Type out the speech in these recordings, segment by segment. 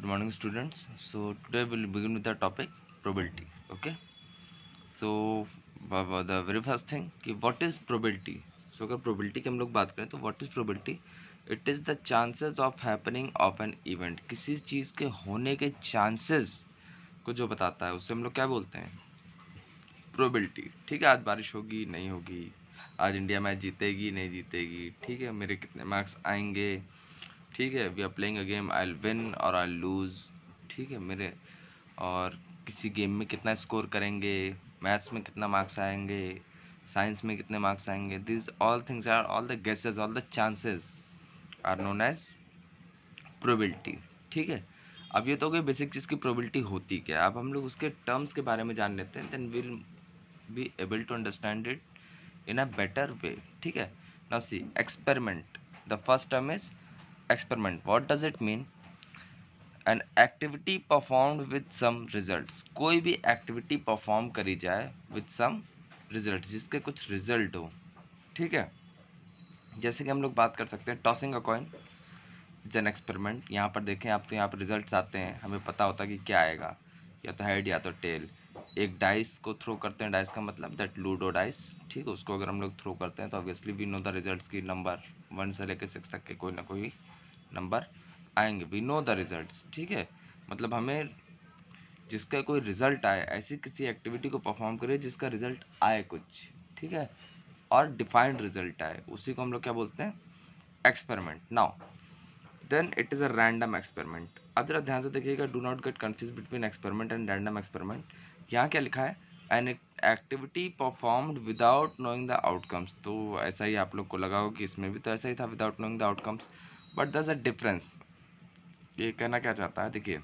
Good morning, students. So today we'll begin with the topic probability. Okay. So the very first thing कि what is probability? So अगर probability की हम लोग बात करें तो what is probability? It is the chances of happening of an event. किसी चीज़ के होने के chances को जो बताता है उससे हम लोग क्या बोलते हैं? Probability. ठीक है, आज बारिश होगी नहीं होगी, आज इंडिया मैच जीतेगी नहीं जीतेगी, ठीक है, मेरे कितने मार्क्स आएंगे, ठीक है, we are playing a game, I will win और आई लूज, ठीक है मेरे, और किसी गेम में कितना स्कोर करेंगे, मैथ्स में कितना मार्क्स आएंगे, साइंस में कितने मार्क्स आएंगे, this all things are all the guesses, all the chances are known as probability. ठीक है, अब ये तो हो गई बेसिक चीज़ की प्रोबेबिलिटी होती क्या है। अब हम लोग उसके टर्म्स के बारे में जान लेते हैं, then will be able to understand it in a better way. ठीक है, now see experiment, the first term is experiment. What does it mean? An activity performed with some results. कोई भी एक्टिविटी परफॉर्म करी जाए with some results, जिसके कुछ result हो। ठीक है, जैसे कि हम लोग बात कर सकते हैं tossing a coin it's an experiment. यहाँ पर देखें आप, तो यहाँ पर रिजल्ट्स आते हैं, हमें पता होता है कि क्या आएगा, या तो हेड या तो टेल। एक डाइस को थ्रो करते हैं, डाइस का मतलब दैट लूडो डाइस, ठीक है, उसको अगर हम लोग थ्रो करते हैं तो obviously we know the results की नंबर 1 से लेकर 6 तक के कोई ना कोई नंबर आएंगे, वी नो द रिजल्ट्स। ठीक है, मतलब हमें जिसका कोई रिजल्ट आए, ऐसी किसी एक्टिविटी को परफॉर्म करिए जिसका रिजल्ट आए कुछ, ठीक है, और डिफाइंड रिजल्ट आए, उसी को हम लोग क्या बोलते हैं, experiment. Now then it is a random experiment. अब जरा ध्यान से देखिएगा, do not get confuse between experiment and random experiment. यहाँ क्या लिखा है, an activity performed without knowing the outcomes. तो ऐसा ही आप लोग को लगा होगा कि इसमें भी तो ऐसा ही था, without knowing the outcomes, but दस अ डिफरेंस। ये कहना क्या चाहता है, देखिए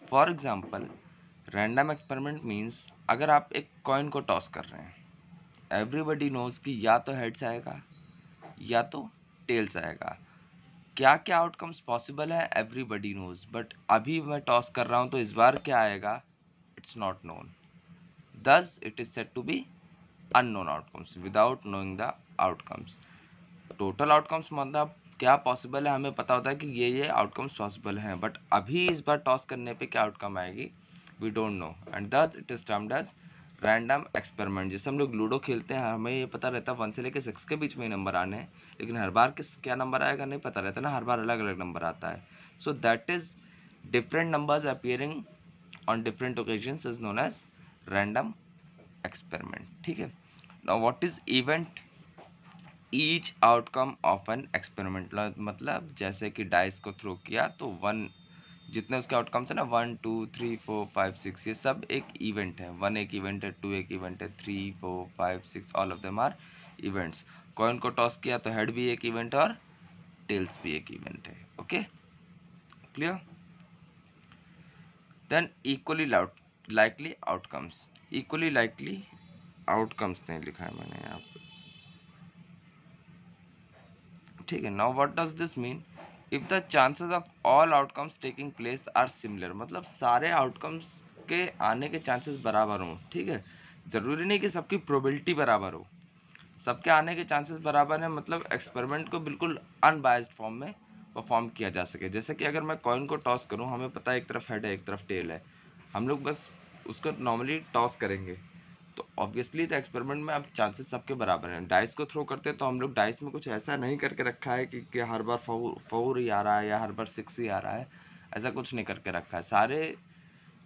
for example random experiment means अगर आप एक कॉइन को टॉस कर रहे हैं, एवरीबडी नोज कि या तो हेड्स आएगा या तो टेल्स आएगा। क्या क्या आउटकम्स पॉसिबल है एवरीबडी नोज, बट अभी मैं टॉस कर रहा हूं तो इस बार क्या आएगा, it's not known, thus it is said to be unknown outcomes without knowing the outcomes. Total outcomes मतलब क्या पॉसिबल है, हमें पता होता है कि ये आउटकम्स पॉसिबल हैं, बट अभी इस बार टॉस करने पे क्या आउटकम आएगी we don't know, and thus it is termed as random experiment. जैसे हम लोग लूडो खेलते हैं, हमें ये पता रहता है 1 से लेकर 6 के बीच में ही नंबर आने हैं, लेकिन हर बार किस क्या नंबर आएगा नहीं पता रहता ना, हर बार अलग अलग नंबर आता है। So that is different numbers appearing on different occasions is known as random experiment. ठीक है, now what is event, each outcome of an experiment, मतलब जैसे कि डाइस को थ्रो किया तो 1, जितने उसके आउटकम्स है ना 1 2 3 4 5 6, ये सब एक इवेंट है। 1 एक इवेंट है, 2 एक इवेंट है, 3 4 5 6 all of them are events. Coin को टॉस किया तो हेड भी एक इवेंट है और टेल्स भी एक इवेंट है। Okay, clear. Then equally likely outcomes, equally likely outcomes नहीं लिखा है मैंने यहाँ पे, ठीक है। Now what does this mean, if the chances of all outcomes taking place are similar, मतलब सारे आउटकम्स के आने के चांसेस बराबर हों। ठीक है, ज़रूरी नहीं कि सबकी प्रोबेबिलिटी बराबर हो, सबके आने के चांसेस बराबर हैं, मतलब एक्सपेरिमेंट को बिल्कुल अनबायस्ड फॉर्म में परफॉर्म किया जा सके। जैसे कि अगर मैं कॉइन को टॉस करूं, हमें पता है एक तरफ हेड है एक तरफ टेल है, हम लोग बस उसको नॉर्मली टॉस करेंगे, तो ऑब्वियसली तो एक्सपेरिमेंट में अब चांसेस सबके बराबर हैं। डाइस को थ्रो करते हैं तो हम लोग डाइस में कुछ ऐसा नहीं करके रखा है कि हर बार फोर ही आ रहा है या हर बार 6 ही आ रहा है, ऐसा कुछ नहीं करके रखा है। सारे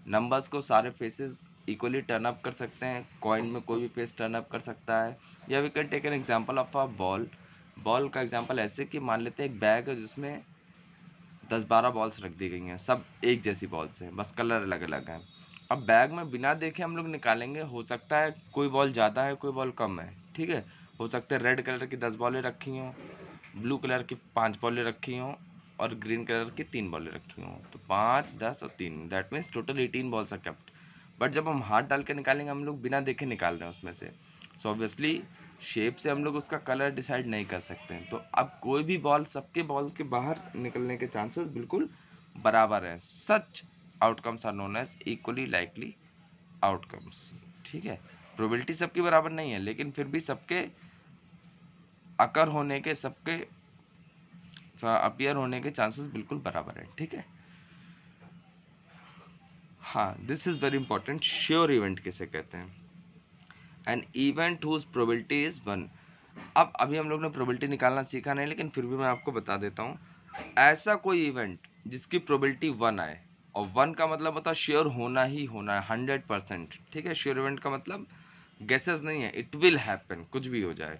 नंबर्स को, सारे फेसेस इक्वली टर्न अप कर सकते हैं, कॉइन में कोई भी फेस टर्न अप कर सकता है। या we can take an example of a ball. Ball का एग्जांपल ऐसे कि मान लेते हैं एक बैग है जिसमें 10-12 बॉल्स रख दी गई हैं, सब एक जैसी बॉल्स हैं, बस कलर अलग अलग है। अब बैग में बिना देखे हम लोग निकालेंगे, हो सकता है कोई बॉल ज़्यादा है कोई बॉल कम है, ठीक है, हो सकता है रेड कलर की 10 बॉलें रखी हों, ब्लू कलर की 5 बॉलें रखी हों और ग्रीन कलर की 3 बॉलें रखी हों, तो 5 10 और 3, that means total 18 balls are kept. But जब हम हाथ डाल के निकालेंगे, हम लोग बिना देखे निकाल रहे हैं उसमें से, सो ऑब्वियसली शेप से हम लोग उसका कलर डिसाइड नहीं कर सकते हैं। तो अब कोई भी बॉल, सबके बॉल के बाहर निकलने के चांसेस बिल्कुल बराबर हैं। Such outcomes are known as equally likely outcomes. ठीक है, प्रोबेबिलिटी सबकी बराबर नहीं है, लेकिन फिर भी सबके अकर होने के, सबके अपीयर होने के चांसेस बिल्कुल बराबर है। ठीक है, हाँ, this is very important, sure event किसे कहते हैं? An event whose probability is 1। अब अभी हम लोग ने प्रोबेबिलिटी निकालना सीखा नहीं, लेकिन फिर भी मैं आपको बता देता हूँ। ऐसा कोई इवेंट जिसकी प्रोबेबिलिटी 1 आए, और 1 का मतलब होता है श्योर होना ही होना है, 100%। ठीक है, श्योर इवेंट का मतलब गेसेस नहीं है, इट विल हैपन, कुछ भी हो जाए।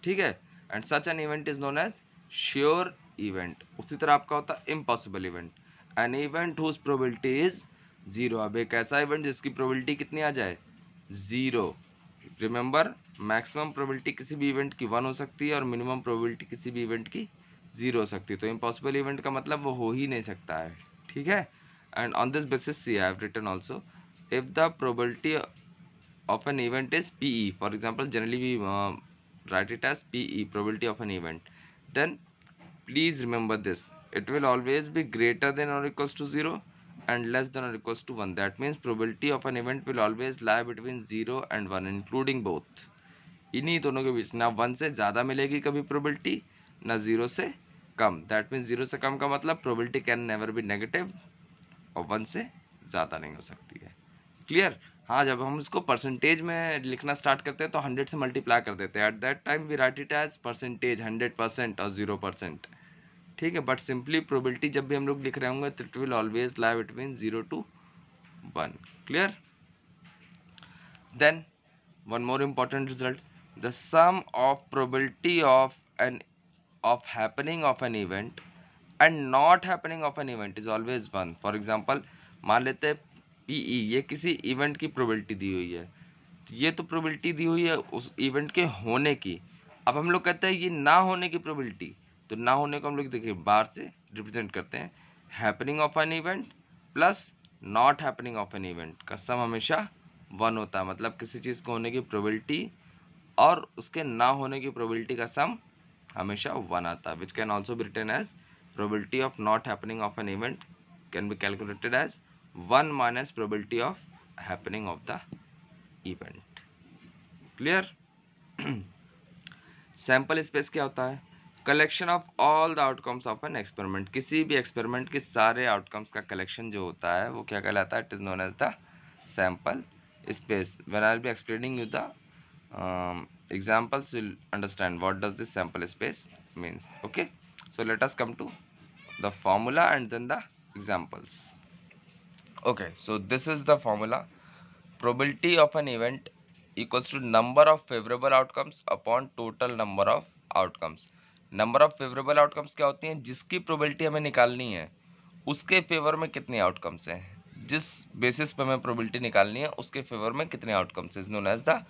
ठीक है, and such an event is known as sure event. उसी तरह आपका होता है impossible event, an event whose probability is 0। अब एक ऐसा इवेंट जिसकी प्रोबेबिलिटी कितनी आ जाए? 0। रिमेंबर, मैक्सिमम प्रोबेबिलिटी किसी भी इवेंट की 1 हो सकती है और मिनिमम प्रोबेबिलिटी किसी भी इवेंट की 0 हो सकती है। तो इम्पॉसिबल इवेंट का मतलब वो हो ही नहीं सकता है। ठीक है, and on this basis see I have written also, if the probability of an event is PE, for example generally we write it as PE, probability of an event, then please remember this, it will always be greater than or equals to 0 and less than or equals to 1. That means probability of an event will always lie between 0 and 1 including both। इन्हीं दोनों के बीच ना 1 से ज़्यादा मिलेगी कभी probability, ना 0 से कम। दैट मीन्स 0 से कम का मतलब probability can never be negative, और 1 से ज़्यादा नहीं हो सकती है। क्लियर? हाँ, जब हम इसको परसेंटेज में लिखना स्टार्ट करते हैं तो 100 से मल्टीप्लाई कर देते हैं। At that time we write it as percentage, 100% और 0%। ठीक है, बट सिंपली प्रोबेबिलिटी जब भी हम लोग लिख रहे होंगे तो it will always lie between 0 to 1। Clear? Then one more important result, the sum of probability of happening of an event and not happening of an event is always 1। For example मान लेते हैं PE, ये किसी event की probability दी हुई है, तो ये तो प्रोबेबिलिटी दी हुई है उस इवेंट के होने की। अब हम लोग कहते हैं ये ना होने की प्रोबेबिलिटी, तो ना होने को हम लोग देखिए बार से रिप्रेजेंट करते हैं, happening of an event plus not happening of an event का सम हमेशा 1 होता है। मतलब किसी चीज़ को होने की प्रोबेबिलिटी और उसके ना होने की प्रोबेबिलिटी का सम हमेशा 1 आता है, which can also be written as probability of not happening of an event can be calculated as 1 minus probability of happening of the event. Clear? Sample space क्या होता है? Collection of all the outcomes of an experiment. किसी भी experiment के सारे outcomes का collection जो होता है वो क्या कहलाता है? It is known as the sample space. When I will be explaining you the examples, you'll understand what does this sample space means. Okay, so let us come to the formula and then the examples. Okay, so this is the formula, probability of an event equals to number of favorable outcomes upon total number of outcomes। number of favorable outcomes क्या होती हैं? जिसकी probability हमें निकालनी है उसके favour में कितने आउटकम्स हैं, जिस बेसिस पे हमें प्रोबेबिलिटी निकालनी है उसके फेवर में कितने outcomes is known as the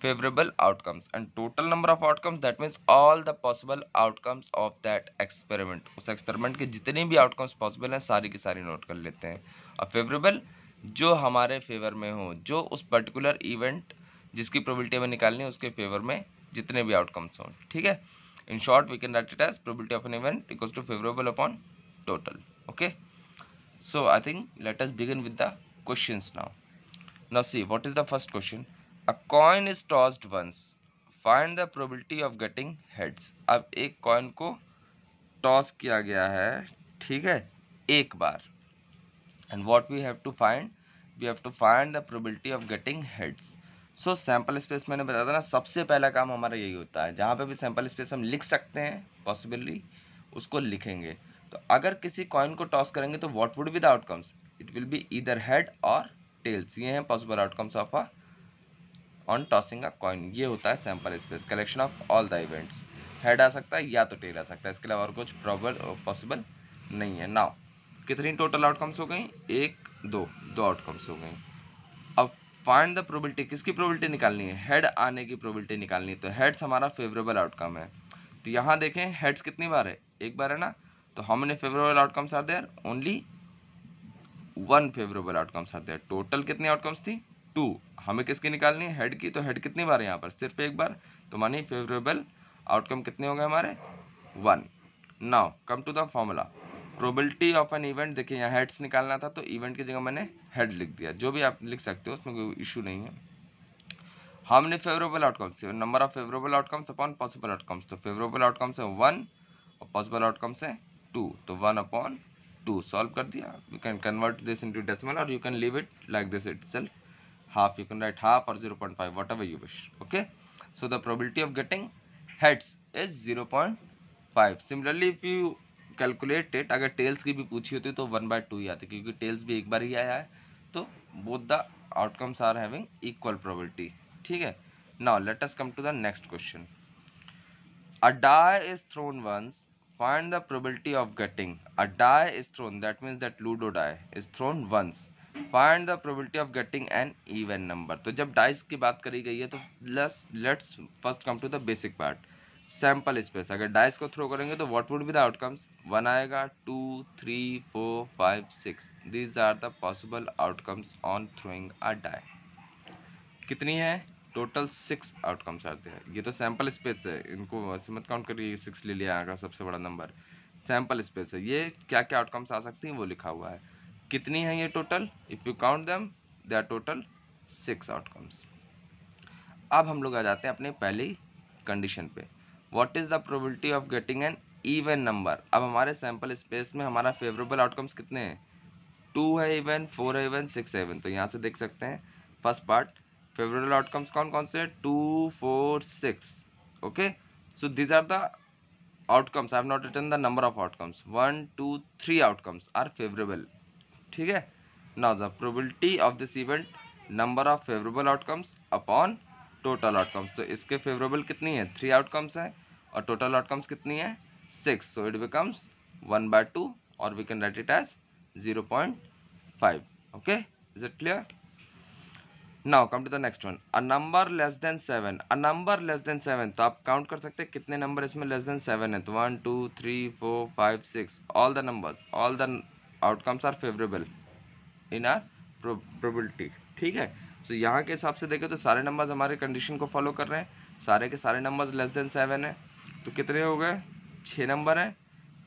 favourable outcomes. And total number of outcomes, that means all the possible outcomes of that experiment. उस एक्सपेरिमेंट के जितने भी आउटकम्स पॉसिबल हैं सारी की सारी नोट कर लेते हैं। और फेवरेबल जो हमारे फेवर में हो, जो उस पर्टिकुलर इवेंट जिसकी प्रोबेबिलिटी हमें निकालनी है उसके फेवर में जितने भी आउटकम्स हों। ठीक है, in short we can write it as probability of an event equals to favourable upon total। Okay, so I think let us begin with the questions now. Now see, what is the first question? A coin is tossed once, find the probability of getting heads। अब एक coin को toss किया गया है, ठीक है, एक बार, and what we have to find, we have to find the probability of getting heads। So sample space मैंने बताया था ना, सबसे पहला काम हमारा यही होता है, जहाँ पे भी सैम्पल स्पेस हम लिख सकते हैं पॉसिबली उसको लिखेंगे। तो अगर किसी कॉइन को टॉस करेंगे तो what would be the outcomes? It will be either head or tails. ये हैं possible outcomes of a on tossing a coin. ये होता है sample space, collection of all the events. Head आ सकता है या तो टेल आ सकता है, इसके अलावा और कुछ पॉसिबल नहीं है। नाउ कितनी टोटल आउटकम्स हो गई? एक, दो आउटकम्स हो गई। अब फाइंड द प्रोबेबिलिटी, किसकी प्रोबेबिलिटी निकालनी है? हेड आने की प्रोबेबिलिटी निकालनी है। तो हेड्स हमारा फेवरेबल आउटकम है। तो यहाँ देखें हेड्स कितनी बार है? एक बार है ना। तो how many favourable outcomes are there? Only one favourable outcomes are there. Total कितनी आउटकम्स थी? 2। हमें किसकी निकालनी है? हेड की। तो हेड कितनी बार है यहाँ पर? सिर्फ एक बार। तो मानी फेवरेबल आउटकम कितने हो गए हमारे? 1। Now come to the formula, probability of an event. देखिए यहाँ हेड्स निकालना था तो इवेंट की जगह मैंने हेड लिख दिया, जो भी आप लिख सकते हो उसमें कोई इशू नहीं है। How many favourable outcomes? Number of favourable outcomes upon possible outcomes. तो फेवरेबल आउटकम्स है 1 और पॉसिबल आउटकम्स है 2, तो 1 अपॉन 2 सॉल्व कर दिया. You can convert this into decimal or you can leave it like this itself. Half, you can write half or 0.5, whatever you wish. Okay, so the probability of getting heads is 0.5. Similarly, if you calculate it, अगर tails की भी पूछी होती तो 1/2 ही आती, क्योंकि tails भी एक बार ही आया है, तो both the outcomes are having equal probability. ठीक है. Now let us come to the next question. A die is thrown once. Find the probability of getting. A die is thrown. That means that Ludo die is thrown once. Find the probability of getting an even number. तो जब dice की बात करी गई है तो let's first come to the basic part. Sample space. अगर dice को throw करेंगे तो what would be the outcomes? 1 आएगा, 2, 3, 4, 5, 6. These are the possible outcomes on throwing a die. कितनी है? टोटल 6 आउटकम्स आते हैं. ये तो सैंपल स्पेस है, इनको ऐसे मत काउंट करिए 6 ले लिया आएगा सबसे बड़ा नंबर. सैंपल स्पेस है, ये क्या क्या आउटकम्स आ सकती हैं वो लिखा हुआ है. कितनी है ये total? If you count them they are total 6 outcomes. अब हम लोग आ जाते हैं अपने पहली कंडीशन पे. What is the probability of getting an even number. अब हमारे सैंपल स्पेस में हमारा फेवरेबल आउटकम्स कितने हैं? 2 है इवन, 4 है इवन, 6 है इवन. तो यहाँ से देख सकते हैं फर्स्ट पार्ट फेवरेबल आउटकम्स कौन कौन से? 2, 4, 6. Okay, so these are the outcomes. I have not written the number of outcomes. 1, 2, 3 outcomes are favourable. ठीक है. Now the probability of this event, number of favourable outcomes upon total outcomes. तो इसके favourable कितनी है? 3 outcomes है और total outcomes कितनी है? 6. सो इट बिकम्स 1/2 और we can write it as 0.5. Okay, is it clear? Now come to the next one. A number less than 7. A number less than 7. तो आप काउंट कर सकते हैं कितने नंबर इसमें लेस देन 7 है. तो 1, 2, 3, 4, 5, 6. All the numbers, all the outcomes are favorable in our probability. ठीक है. So यहाँ के हिसाब से देखें तो सारे नंबर्स हमारे कंडीशन को फॉलो कर रहे हैं. सारे के सारे नंबर्स लेस देन 7 है. तो कितने हो गए? 6 नंबर है.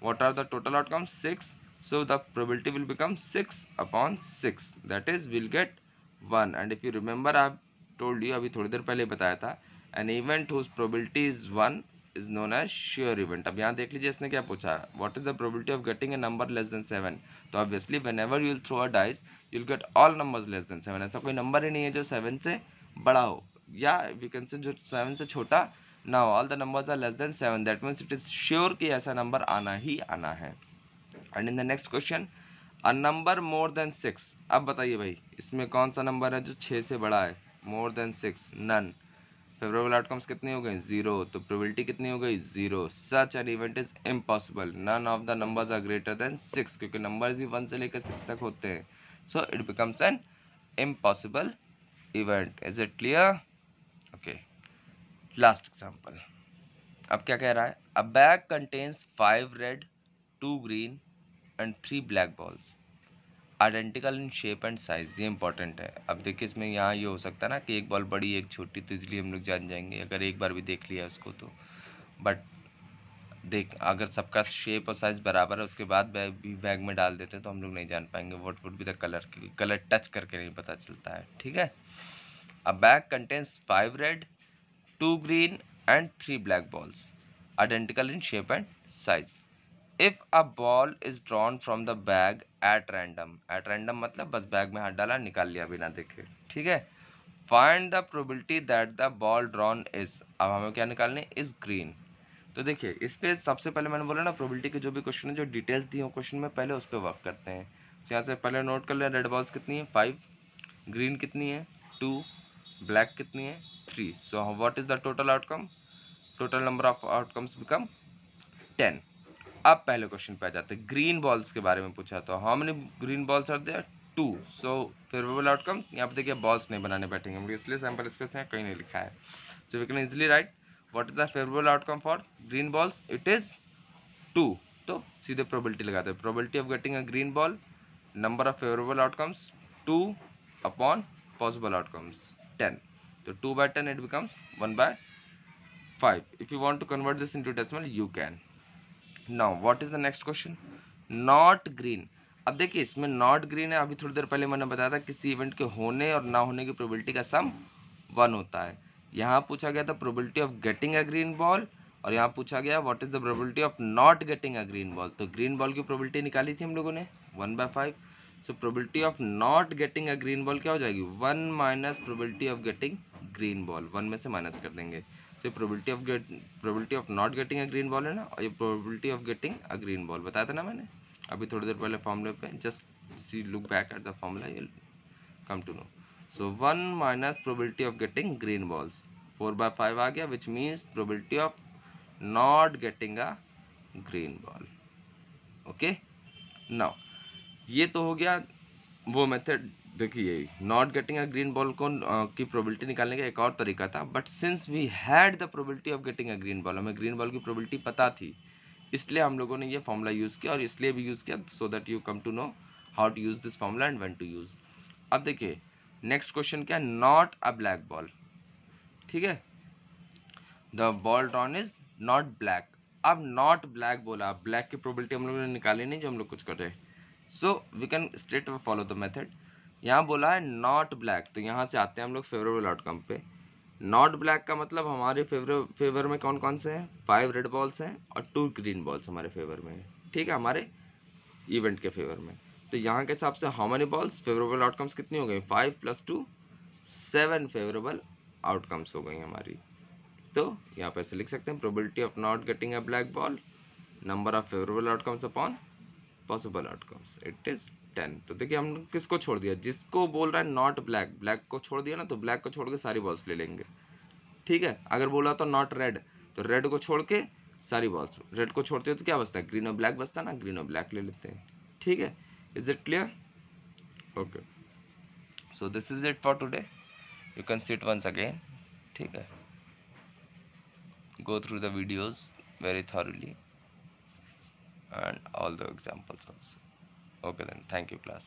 What are the total outcomes? 6. So the probability will become 6/6. That is, we'll get 1. And if you remember, I have told you, अभी थोड़ी देर पहले बताया था, an event whose probability is 1 is known as sure event. अब यहाँ देख लीजिए इसने क्या पूछा, what is the probability of getting a number less than 7. तो obviously whenever you will throw a dice you will get all numbers less than 7. ऐसा कोई नंबर ही नहीं है जो 7 से बड़ा हो, या we can say जो 7 से छोटा. now all the numbers are less than 7. that means it is sure कि ऐसा नंबर आना ही आना है. and in the next question, a number more than 6. अब बताइए भाई इसमें कौन सा नंबर है जो 6 से बड़ा है? More than 6, none. Favourable outcomes कितनी हो गई? 0. तो प्रोबेबिलिटी कितनी हो गई? 0. Such an event is impossible. None of the numbers are greater than 6, क्योंकि नंबर्स ही 1 से लेकर 6 तक होते हैं. So it becomes an impossible event. Is it clear? Okay, last example. अब क्या कह रहा है? अ bag contains 5 red, 2 green and 3 black balls identical in shape and size. ये इंपॉर्टेंट है. अब देखिए इसमें यहाँ ये हो सकता है ना कि एक बॉल बड़ी एक छोटी, तो इसलिए हम लोग जान जाएंगे अगर एक बार भी देख लिया उसको तो. बट देख, अगर सबका शेप और साइज बराबर है उसके बाद बैग में डाल देते हैं तो हम लोग नहीं जान पाएंगे what would be the colour, क्योंकि कलर टच करके नहीं पता चलता है. ठीक है. अ bag contains 5 red, 2 green and 3 black balls identical in shape and size. If a ball is drawn from the bag at random मतलब बस बैग में हाथ डाला निकाल लिया बिना देखे. ठीक है. Find the probability that the ball drawn is. अब हमें क्या निकालने? is green. तो देखिए इस पे सबसे पहले मैंने बोला ना प्रोबेबिलिटी के जो भी क्वेश्चन है जो डिटेल्स दी हो क्वेश्चन में पहले उस पर वर्क करते हैं. तो यहाँ से पहले नोट कर लें रेड बॉल्स कितनी है? 5. ग्रीन कितनी है? 2. ब्लैक कितनी है? 3. So what is the total outcome? Total number of outcomes become 10. अब पहले क्वेश्चन पे आ जाते हैं. ग्रीन बॉल्स के बारे में पूछा तो how many green balls are there? 2. So favourable outcomes, यहाँ पे देखिए बॉल्स नहीं बनाने बैठेंगे हम, इसलिए सैंपल स्पेस यहाँ कहीं नहीं लिखा है. So we can easily write what is the favourable outcome for green balls? It is 2. तो सीधे प्रोबेबिलिटी लगाते हैं. Probability of getting a green ball, number of favourable outcomes 2 upon possible outcomes 10. तो 2/10 it becomes 1/5. If you want to convert this into decimal you can. Now what is the next question? Not green. अब देखिए इसमें not green है. अभी थोड़ी देर पहले मैंने बताया था किसी इवेंट के होने और ना होने की प्रोबेबिलिटी का सम 1 होता है. यहाँ पूछा गया था probability of getting a green ball और यहाँ पूछा गया what is the probability of not getting a green ball, तो ग्रीन बॉल की प्रोबेबिलिटी निकाली थी हम लोगों ने 1/5। So probability of not getting a green ball क्या हो जाएगी 1 minus probability of getting green ball, 1 में से माइनस कर देंगे। तो probability of not getting a green ball है ना, और ये probability of getting a green ball बताया था ना मैंने अभी थोड़ी देर पहले फॉर्मूले पे, just see look back at the formula you come to know. So 1 minus probability of getting green balls, 4/5 आ गया, which means probability of not getting a green ball. Okay, now ये तो हो गया वो मेथड। देखिए not getting a green ball को की probability निकालने का एक और तरीका था, but since we had the probability of getting a green ball, हमें ग्रीन बॉल की प्रोबेबिलिटी पता थी, इसलिए हम लोगों ने ये फॉर्मूला यूज़ किया, और इसलिए भी यूज़ किया so that you come to know how to use this formula and when to use. अब देखिए नेक्स्ट क्वेश्चन क्या है, नॉट अ ब्लैक बॉल। ठीक है, the ball drawn is not black. अब नॉट ब्लैक बोला, ब्लैक की प्रोबेबिलिटी हम लोगों ने निकाली नहीं जो हम लोग कुछ कर रहे हैं, so we can straight follow the method. यहाँ बोला है नॉट ब्लैक, तो यहाँ से आते हैं हम लोग फेवरेबल आउटकम पे। नॉट ब्लैक का मतलब हमारे फेवर में कौन कौन से हैं, 5 रेड बॉल्स हैं और 2 ग्रीन बॉल्स हमारे फेवर में है। ठीक है, हमारे इवेंट के फेवर में। तो यहाँ के हिसाब से how many balls, favourable outcomes कितनी हो गई, 5 + 2 7 फेवरेबल आउटकम्स हो गई हमारी। तो यहाँ पे ऐसे लिख सकते हैं probability of not getting a black ball number of favourable outcomes upon possible outcomes, it is 10। तो देखिए हम किसको छोड़ दिया, जिसको बोल रहा है नॉट ब्लैक, ब्लैक को छोड़ दिया ना, तो ब्लैक को छोड़ के सारी बॉल्स ले लेंगे। ठीक है, अगर बोला तो नॉट रेड, तो रेड को छोड़ के सारी बॉल्स, रेड को छोड़ते हो तो क्या बचता है, ग्रीन और ब्लैक बचता ना, ग्रीन और ब्लैक ले लेते हैं। ठीक है, is it clear? Okay, so this is it for today, you can see it once again. ठीक है, go through the videos very thoroughly and all the examples also. Okay then, thank you class.